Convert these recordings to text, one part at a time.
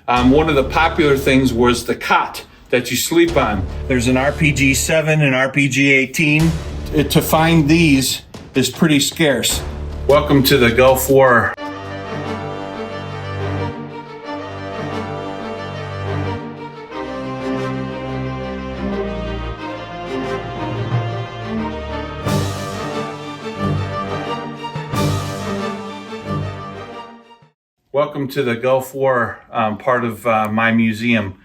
One of the popular things was the cot that you sleep on. There's an RPG-7 and RPG-18. To find these is pretty scarce. Welcome to the Gulf War. Welcome to the Gulf War part of my museum.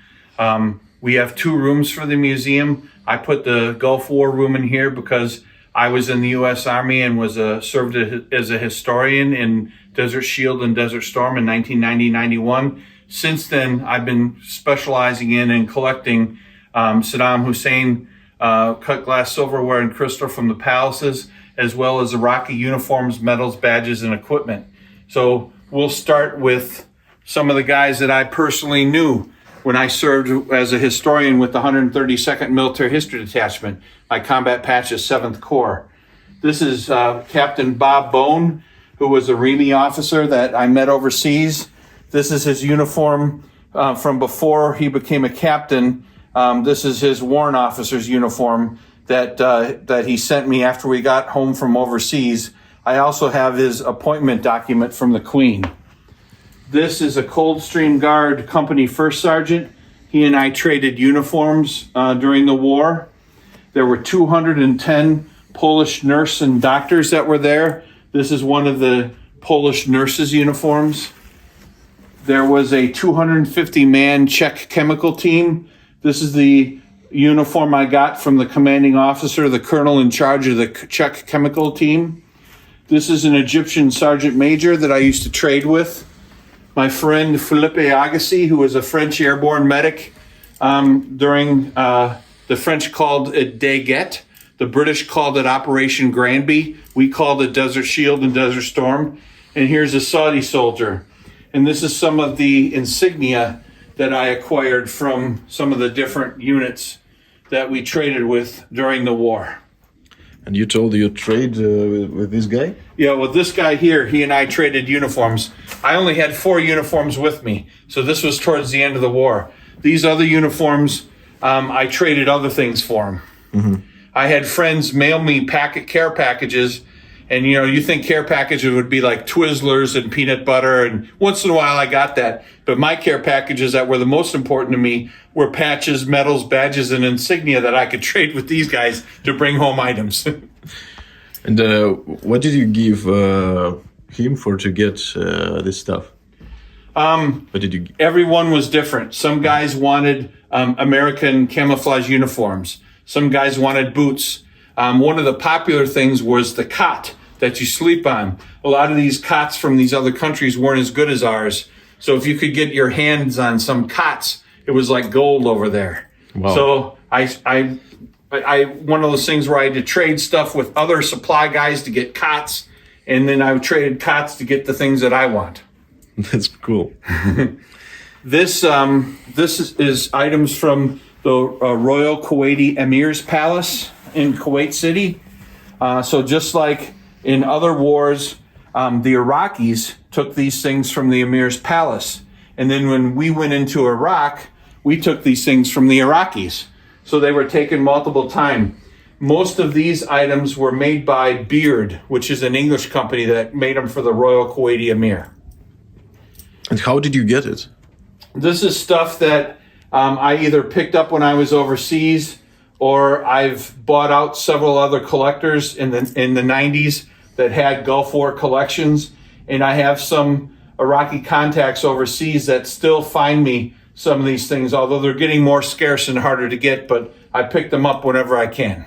We have two rooms for the museum. I put the Gulf War room in here because I was in the U.S. Army and was served as a historian in Desert Shield and Desert Storm in 1990-91. Since then, I've been specializing in and collecting Saddam Hussein cut glass silverware and crystal from the palaces, as well as Iraqi uniforms, medals, badges, and equipment. So we'll start with some of the guys that I personally knew when I served as a historian with the 132nd Military History Detachment. My combat patch is 7th Corps. This is Captain Bob Bone, who was a REME officer that I met overseas. This is his uniform from before he became a captain. This is his warrant officer's uniform that he sent me after we got home from overseas. I also have his appointment document from the Queen. This is a Coldstream Guard Company First Sergeant. He and I traded uniforms during the war. There were 210 Polish nurse and doctors that were there. This is one of the Polish nurses' uniforms. There was a 250-man Czech chemical team. This is the uniform I got from the commanding officer, the colonel in charge of the Czech chemical team. This is an Egyptian sergeant major that I used to trade with. My friend Philippe Agassi, who was a French airborne medic during the French called it Dagger. The British called it Operation Granby. We called it Desert Shield and Desert Storm. And here's a Saudi soldier. And this is some of the insignia that I acquired from some of the different units that we traded with during the war. And you told you trade with this guy? Yeah, well, this guy here, he and I traded uniforms. I only had 4 uniforms with me, so this was towards the end of the war. These other uniforms, I traded other things for him. Mm-hmm. I had friends mail me care packages, and you think care packages would be like Twizzlers and peanut butter, and once in a while I got that. But my care packages that were the most important to me were patches, medals, badges, and insignia that I could trade with these guys to bring home items. And what did you give him to get this stuff? What did you? Everyone was different. Some guys wanted American camouflage uniforms. Some guys wanted boots. One of the popular things was the cot that you sleep on. A lot of these cots from these other countries weren't as good as ours. So if you could get your hands on some cots, it was like gold over there. Wow. So I one of those things where I had to trade stuff with other supply guys to get cots, and then I traded cots to get the things that I want. That's cool. This is items from the Royal Kuwaiti Emir's Palace in Kuwait City. So just like in other wars, the Iraqis took these things from the Emir's Palace. And then when we went into Iraq, we took these things from the Iraqis. So they were taken multiple times. Most of these items were made by Beard, which is an English company that made them for the Royal Kuwaiti Emir. And how did you get it? This is stuff that I either picked up when I was overseas, or I've bought out several other collectors in the 90s that had Gulf War collections. And I have some Iraqi contacts overseas that still find me some of these things, although they're getting more scarce and harder to get, but I pick them up whenever I can.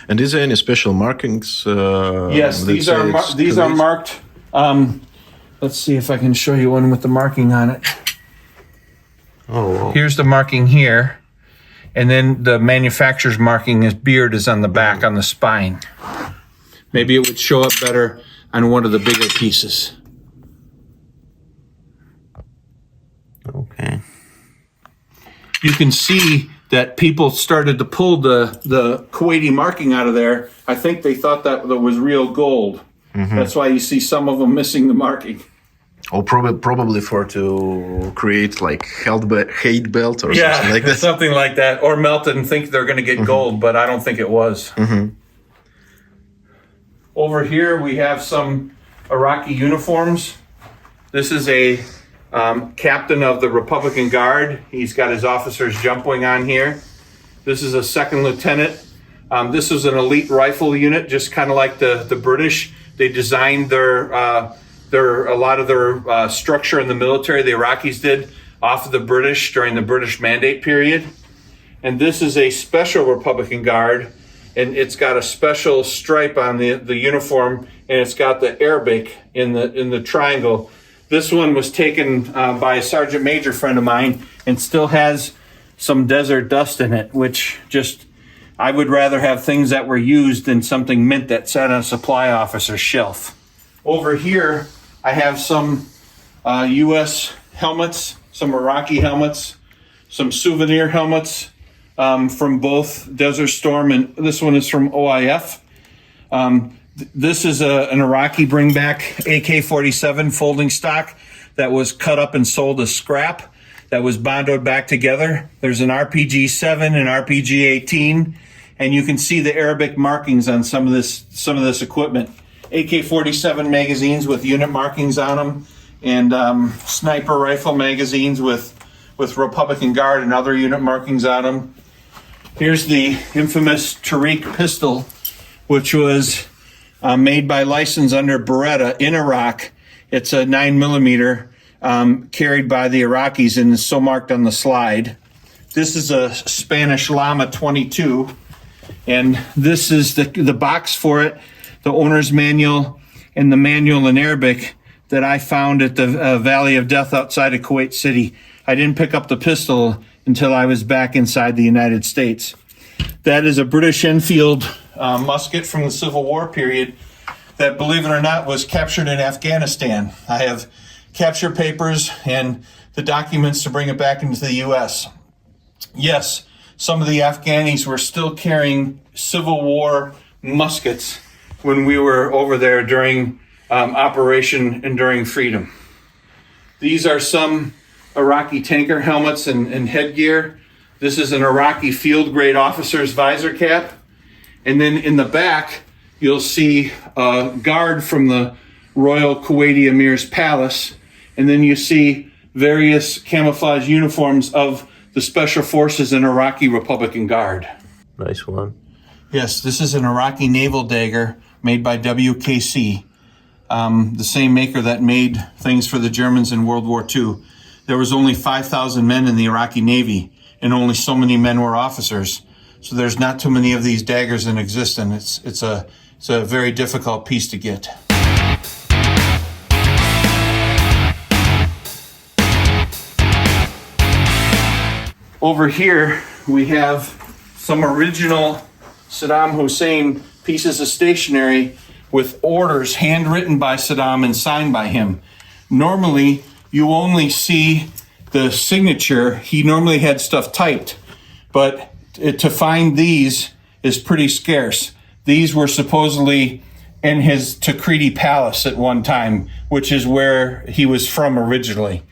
And is there any special markings? Yes, these are marked. Let's see if I can show you one with the marking on it. Oh, wow. Here's the marking here. And then the manufacturer's marking is Beard is on the back, on the spine. Maybe it would show up better on one of the bigger pieces. Okay. You can see that people started to pull the Kuwaiti marking out of there. I think they thought that was real gold. Mm-hmm. That's why you see some of them missing the marking. Or probably for to create like hate belt or something like that. Something like that. Or melt it and think they're going to get gold, but I don't think it was. Over here we have some Iraqi uniforms. This is a captain of the Republican Guard. He's got his officer's jump wing on here. This is a second lieutenant. This was an elite rifle unit, just kind of like the British. They designed a lot of their structure in the military, the Iraqis did, off of the British during the British Mandate period. And this is a special Republican Guard, and it's got a special stripe on the uniform, and it's got the Arabic in the triangle. This one was taken by a sergeant major friend of mine and still has some desert dust in it, which just, I would rather have things that were used than something mint that sat on a supply officer's shelf. Over here, I have some U.S. helmets, some Iraqi helmets, some souvenir helmets from both Desert Storm, and this one is from OIF. This is an Iraqi bringback AK-47 folding stock that was cut up and sold as scrap, that was bonded back together. There's an RPG-7 and RPG-18, and you can see the Arabic markings on some of this equipment. AK-47 magazines with unit markings on them, and sniper rifle magazines with Republican Guard and other unit markings on them. Here's the infamous Tariq Pistol, which was made by license under Beretta in Iraq. It's a 9mm carried by the Iraqis and is so marked on the slide. This is a Spanish Llama 22, and this is the box for it, the owner's manual, and the manual in Arabic that I found at the Valley of Death outside of Kuwait City. I didn't pick up the pistol until I was back inside the United States. That is a British Enfield musket from the Civil War period that, believe it or not, was captured in Afghanistan. I have capture papers and the documents to bring it back into the U.S. Yes, some of the Afghanis were still carrying Civil War muskets when we were over there during Operation Enduring Freedom. These are some Iraqi tanker helmets and headgear. This is an Iraqi field-grade officer's visor cap. And then in the back, you'll see a guard from the Royal Kuwaiti Emir's palace. And then you see various camouflage uniforms of the Special Forces and Iraqi Republican Guard. Nice one. Yes, this is an Iraqi naval dagger made by WKC, the same maker that made things for the Germans in World War II. There was only 5,000 men in the Iraqi Navy, and only so many men were officers. So there's not too many of these daggers in existence. It's a very difficult piece to get. Over here, we have some original Saddam Hussein pieces of stationery with orders handwritten by Saddam and signed by him. Normally, you only see the signature. He normally had stuff typed, but to find these is pretty scarce. These were supposedly in his Takriti palace at one time, which is where he was from originally.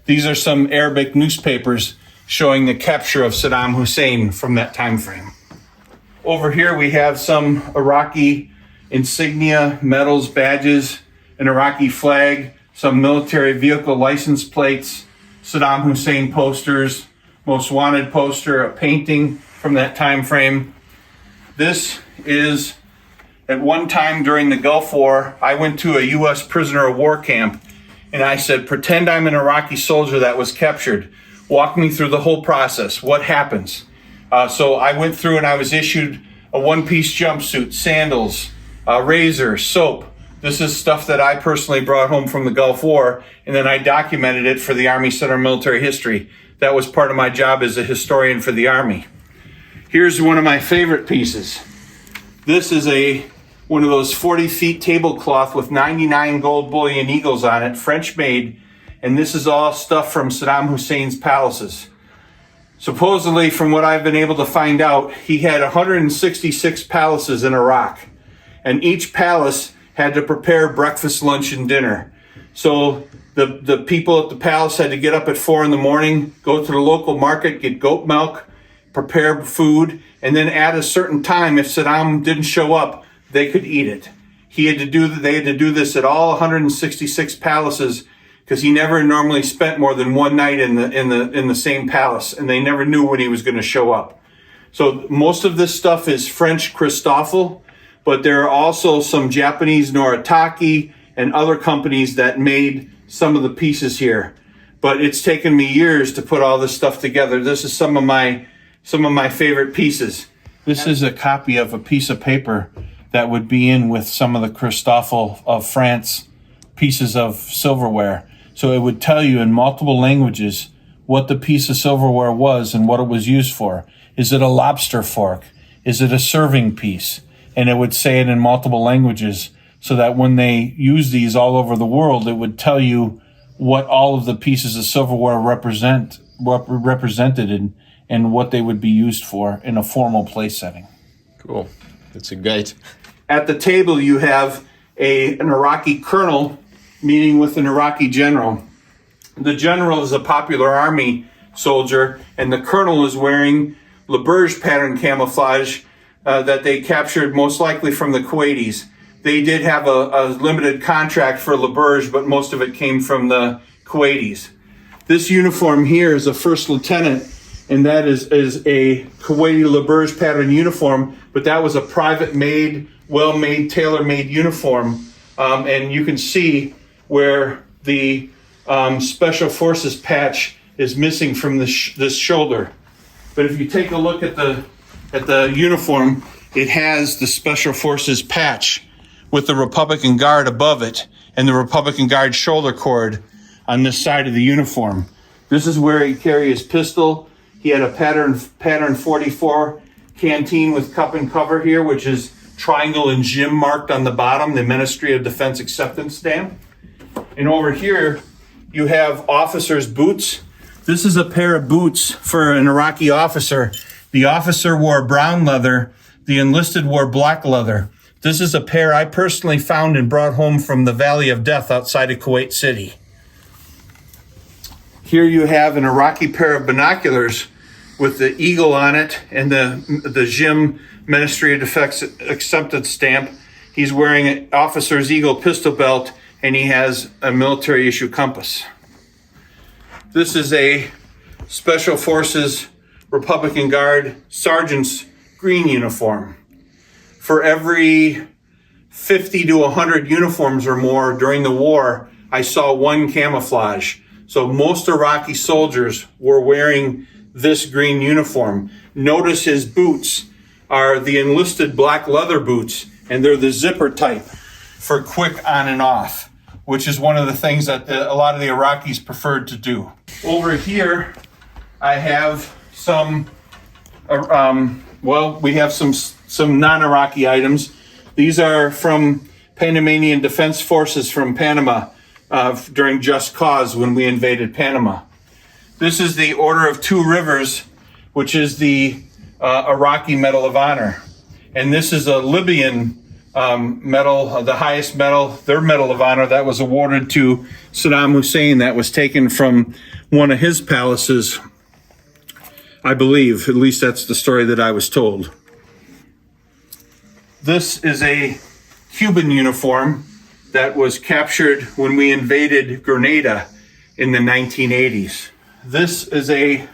These are some Arabic newspapers showing the capture of Saddam Hussein from that time frame. Over here we have some Iraqi insignia, medals, badges, an Iraqi flag, some military vehicle license plates, Saddam Hussein posters, most wanted poster, a painting from that time frame. This is, at one time during the Gulf War, I went to a U.S. prisoner of war camp, and I said, pretend I'm an Iraqi soldier that was captured. Walk me through the whole process. What happens? So I went through and I was issued a one-piece jumpsuit, sandals, razor, soap. This is stuff that I personally brought home from the Gulf War, and then I documented it for the Army Center of Military History. That was part of my job as a historian for the Army. Here's one of my favorite pieces. This is one of those 40-feet tablecloth with 99 gold bullion eagles on it, French made, and this is all stuff from Saddam Hussein's palaces. Supposedly, from what I've been able to find out, he had 166 palaces in Iraq, and each palace had to prepare breakfast, lunch, and dinner. So The people at the palace had to get up at 4 in the morning, go to the local market, get goat milk, prepare food, and then at a certain time, if Saddam didn't show up, they could eat it. They had to do this at all 166 palaces, because he never normally spent more than one night in the same palace, and they never knew when he was going to show up. So most of this stuff is French Christoffel, but there are also some Japanese Noritake and other companies that made some of the pieces here. But it's taken me years to put all this stuff together. This is some of my favorite pieces. This is a copy of a piece of paper that would be in with some of the Christoffel of France pieces of silverware. So it would tell you in multiple languages what the piece of silverware was and what it was used for. Is it a lobster fork? Is it a serving piece? And it would say it in multiple languages, so that when they use these all over the world, it would tell you what all of the pieces of silverware represented and what they would be used for in a formal place setting. Cool. That's a guide. At the table, you have an Iraqi colonel meeting with an Iraqi general. The general is a popular army soldier, and the colonel is wearing LaBerge pattern camouflage that they captured most likely from the Kuwaitis. They did have a limited contract for LaBerge, but most of it came from the Kuwaitis. This uniform here is a first lieutenant, and that is a Kuwaiti LaBerge pattern uniform, but that was a private-made, well-made, tailor-made uniform. And you can see where the Special Forces patch is missing from this shoulder. But if you take a look at the uniform, it has the Special Forces patch with the Republican Guard above it and the Republican Guard shoulder cord on this side of the uniform. This is where he carried his pistol. He had a pattern 44 canteen with cup and cover here, which is triangle and gem marked on the bottom, the Ministry of Defense acceptance stamp. And over here, you have officers' boots. This is a pair of boots for an Iraqi officer. The officer wore brown leather. The enlisted wore black leather. This is a pair I personally found and brought home from the Valley of Death outside of Kuwait City. Here you have an Iraqi pair of binoculars with the eagle on it and the Jim Ministry of Defense acceptance stamp. He's wearing an officer's eagle pistol belt, and he has a military issue compass. This is a Special Forces Republican Guard sergeant's green uniform. For every 50 to 100 uniforms or more during the war, I saw one camouflage. So most Iraqi soldiers were wearing this green uniform. Notice his boots are the enlisted black leather boots, and they're the zipper type for quick on and off, which is one of the things that a lot of the Iraqis preferred to do. Over here, I have some, we have some non-Iraqi items. These are from Panamanian Defense Forces from Panama during Just Cause when we invaded Panama. This is the Order of Two Rivers, which is the Iraqi Medal of Honor. And this is a Libyan medal, the highest medal, their Medal of Honor that was awarded to Saddam Hussein, that was taken from one of his palaces, I believe. At least that's the story that I was told. This is a Cuban uniform that was captured when we invaded Grenada in the 1980s. This is a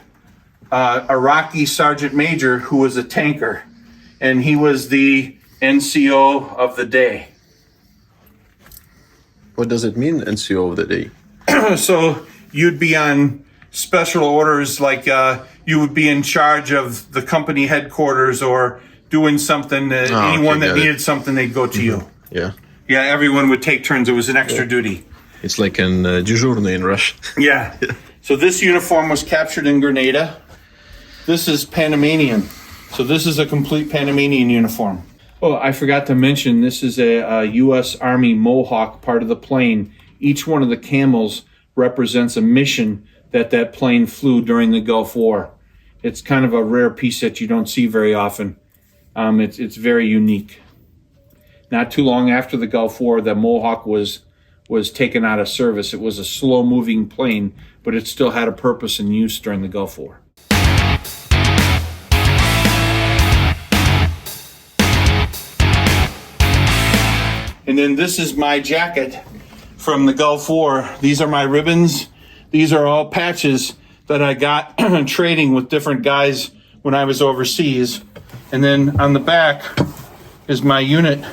Iraqi sergeant major who was a tanker, and he was the NCO of the day. What does it mean, NCO of the day? So you'd be on special orders, like you would be in charge of the company headquarters or doing something. Anyone that needed something, they'd go to you. Yeah. Yeah, everyone would take turns. It was an extra duty. It's like an дежурный in Russia. Yeah. So this uniform was captured in Grenada. This is Panamanian. So this is a complete Panamanian uniform. Oh, I forgot to mention, this is a U.S. Army Mohawk part of the plane. Each one of the camels represents a mission that plane flew during the Gulf War. It's kind of a rare piece that you don't see very often. It's very unique. Not too long after the Gulf War, the Mohawk was was taken out of service. It was a slow-moving plane, but it still had a purpose and use during the Gulf War. And then this is my jacket from the Gulf War. These are my ribbons. These are all patches that I got trading with different guys when I was overseas. And then on the back is my unit,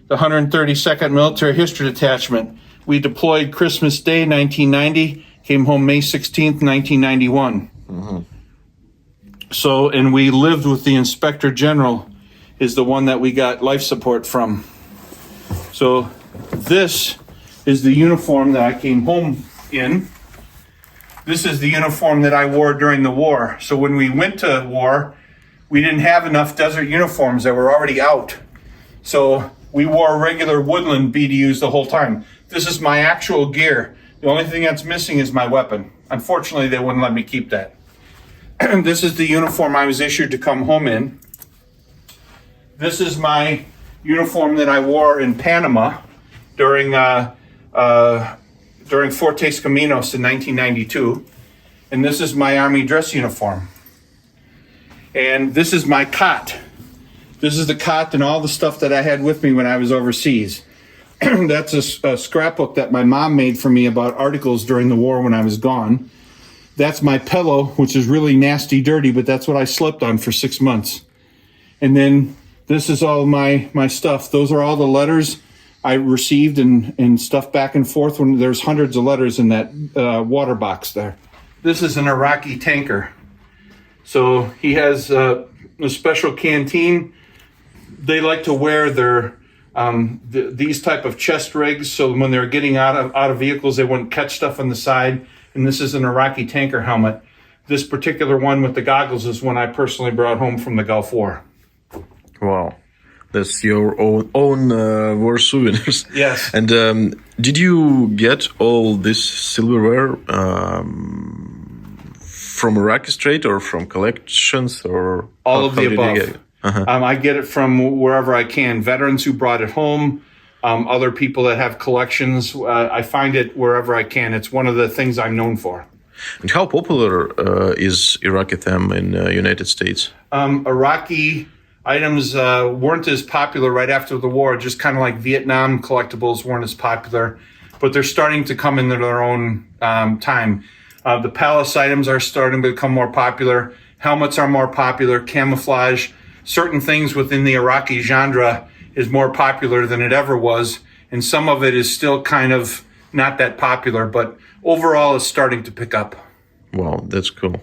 the 132nd Military History Detachment. We deployed Christmas Day, 1990, came home May 16th, 1991. Mm-hmm. So, and we lived with the Inspector General, is the one that we got life support from. So this is the uniform that I came home in. This is the uniform that I wore during the war. So when we went to war, we didn't have enough desert uniforms that were already out. So we wore regular woodland BDUs the whole time. This is my actual gear. The only thing that's missing is my weapon. Unfortunately, they wouldn't let me keep that. This is the uniform I was issued to come home in. This is my uniform that I wore in Panama during Fortes Caminos in 1992. And this is my Army dress uniform. And this is my cot. This is the cot and all the stuff that I had with me when I was overseas. That's a scrapbook that my mom made for me about articles during the war when I was gone. That's my pillow, which is really nasty, dirty, but that's what I slept on for 6 months. And then this is all my stuff. Those are all the letters I received and stuff back and forth when there's hundreds of letters in that water box there. This is an Iraqi tanker. So he has a special canteen. They like to wear their these type of chest rigs, so when they're getting out of vehicles, they wouldn't catch stuff on the side. And this is an Iraqi tanker helmet. This particular one with the goggles is one I personally brought home from the Gulf War. Wow, that's your own war souvenirs. Yes. And did you get all this silverware from Iraqi Strait or from collections or all of the above? I get it from wherever I can. Veterans who brought it home, other people that have collections. I find it wherever I can. It's one of the things I'm known for. And how popular is Iraqi them in the United States? Iraqi items weren't as popular right after the war, just kind of like Vietnam collectibles weren't as popular, but they're starting to come into their own time. The palace items are starting to become more popular. Helmets are more popular, camouflage. Certain things within the Iraqi genre is more popular than it ever was, and some of it is still kind of not that popular, but overall it's starting to pick up. Wow, that's cool.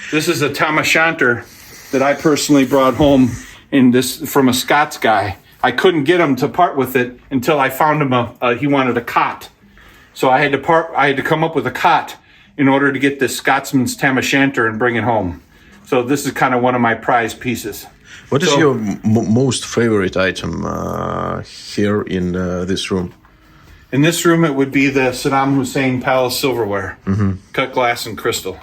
This is a tam o' shanter that I personally brought home from a Scots guy. I couldn't get him to part with it until I found him he wanted a cot. So I had to come up with a cot in order to get this Scotsman's tam o' shanter and bring it home. So this is kind of one of my prized pieces. What is your most favorite item here in this room? In this room, it would be the Saddam Hussein Palace Silverware, cut glass and crystal.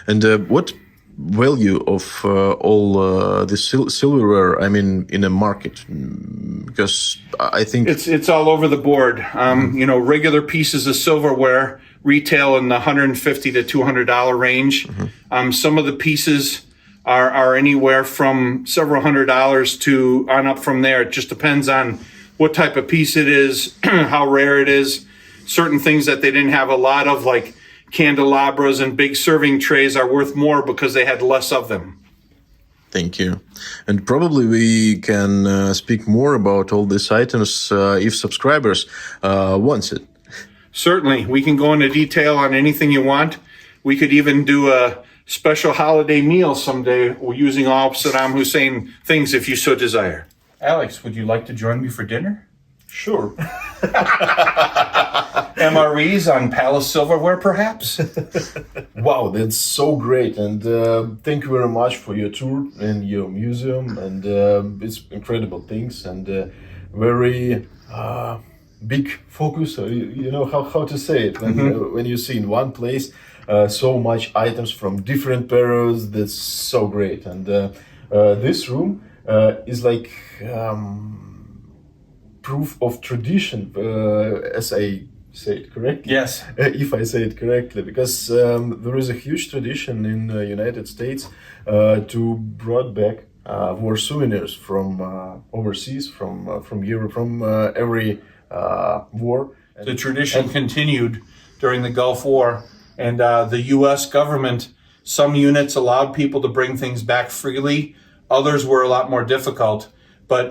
And what value of all this silverware, I mean, in a market? Because I think it's all over the board. You know, regular pieces of silverware retail in the $150 to $200 range. Some of the pieces are anywhere from several $100s to on up from there. It just depends on what type of piece it is, how rare it is. Certain things that they didn't have a lot of, like candelabras and big serving trays, are worth more because they had less of them. Thank you. And probably we can speak more about all these items if subscribers want it. Certainly. We can go into detail on anything you want. We could even do a special holiday meal someday using all Saddam Hussein things if you so desire. Alex, would you like to join me for dinner? Sure. MREs on Palace Silverware, perhaps? Wow, that's so great. And thank you very much for your tour and your museum. And it's incredible things and very big focus. You know how to say it. When you see in one place so much items from different periods, that's so great. And this room is like proof of tradition, as I say it correctly. Yes. If I say it correctly, because there is a huge tradition in the United States to brought back war souvenirs from overseas, from Europe, from every war. The tradition continued during the Gulf War, and the U.S. government, some units allowed people to bring things back freely. Others were a lot more difficult. But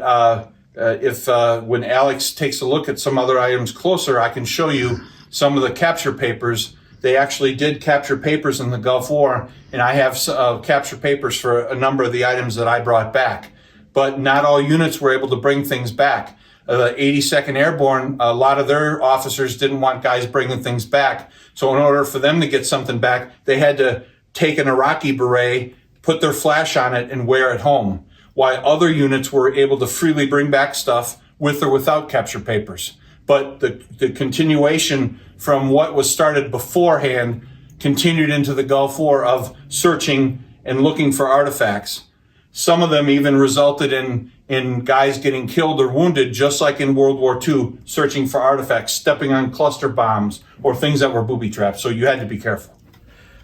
when Alex takes a look at some other items closer, I can show you some of the capture papers. They actually did capture papers in the Gulf War, and I have capture papers for a number of the items that I brought back. But not all units were able to bring things back. 82nd Airborne, a lot of their officers didn't want guys bringing things back. So in order for them to get something back, they had to take an Iraqi beret, put their flash on it, and wear it home. While other units were able to freely bring back stuff with or without capture papers. But the continuation from what was started beforehand continued into the Gulf War of searching and looking for artifacts. Some of them even resulted in guys getting killed or wounded, just like in World War II, searching for artifacts, stepping on cluster bombs or things that were booby traps. So you had to be careful.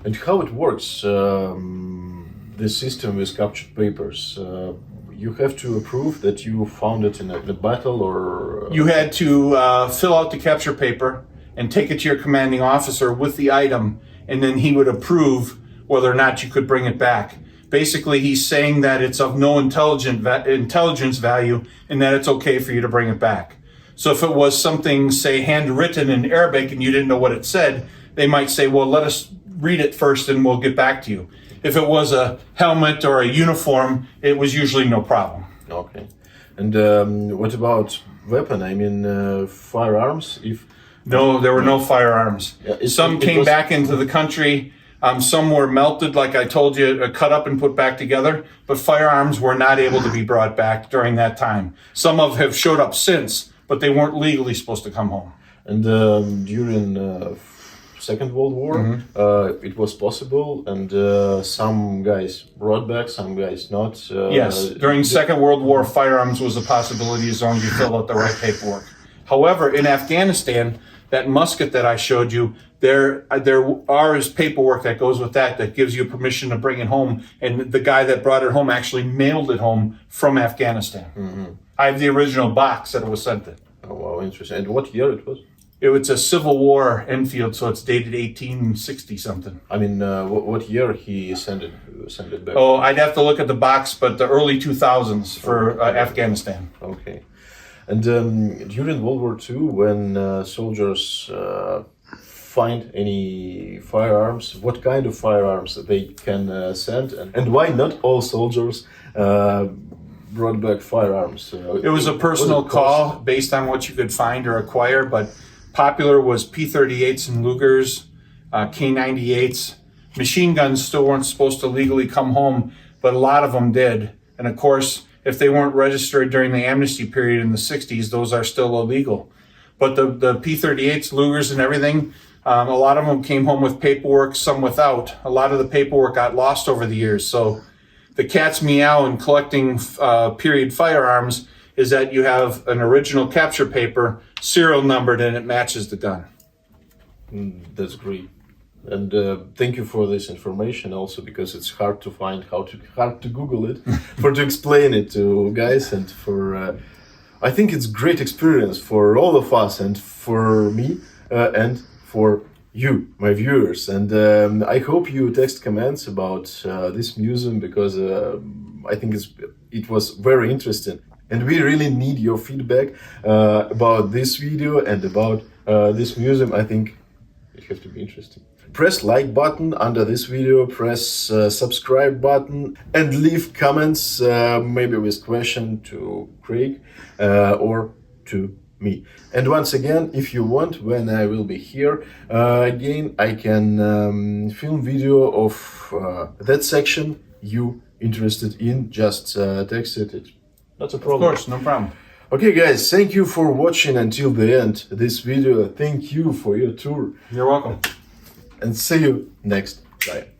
And how it works, this system with captured papers? You have to approve that you found it in a battle, or you had to fill out the capture paper and take it to your commanding officer with the item, and then he would approve whether or not you could bring it back. Basically, he's saying that it's of no intelligence value and that it's okay for you to bring it back. So if it was something, say, handwritten in Arabic and you didn't know what it said, they might say, well, let us read it first and we'll get back to you. If it was a helmet or a uniform, it was usually no problem. Okay. And what about weapon? I mean, firearms? No, there were no firearms. Yeah, some came back into the country. Some were melted, like I told you, cut up and put back together. But firearms were not able to be brought back during that time. Some have showed up since, but they weren't legally supposed to come home. And during Second World War, it was possible, and some guys brought back, some guys not. Yes, during Second World War, firearms was a possibility as long as you filled out the right paperwork. However, in Afghanistan, that musket that I showed you, there is paperwork that goes with that gives you permission to bring it home. And the guy that brought it home actually mailed it home from Afghanistan. Mm-hmm. I have the original box that it was sent in. Oh, wow, interesting. And what year it was? It was a Civil War Enfield, so it's dated 1860 something. I mean, what year he sent it back? Oh, I'd have to look at the box, but the early 2000s for Afghanistan. Okay. And during World War II, when soldiers find any firearms, what kind of firearms they can send, and why not all soldiers brought back firearms? It was a personal call based on what you could find or acquire, but popular was P-38s and Lugers, K-98s. Machine guns still weren't supposed to legally come home, but a lot of them did. And of course, if they weren't registered during the amnesty period in the 60s, those are still illegal. But the P-38s, Lugers, and everything, a lot of them came home with paperwork, some without. A lot of the paperwork got lost over the years. So the cat's meow in collecting period firearms is that you have an original capture paper, serial numbered, and it matches the gun. That's great. And thank you for this information also, because it's hard to find, hard to Google it, to explain it to guys, and for, I think it's great experience for all of us, and for me, and for you, my viewers. And I hope you text comments about this museum, because I think it was very interesting. And we really need your feedback about this video and about this museum. I think it has to be interesting. Press like button under this video, press subscribe button, and leave comments, maybe with question to Craig or to me. And once again, if you want, when I will be here again, I can film video of that section you interested in. Just text it. That's a problem. Of course, no problem. Okay, guys, thank you for watching until the end this video. Thank you for your tour. You're welcome. And see you next time.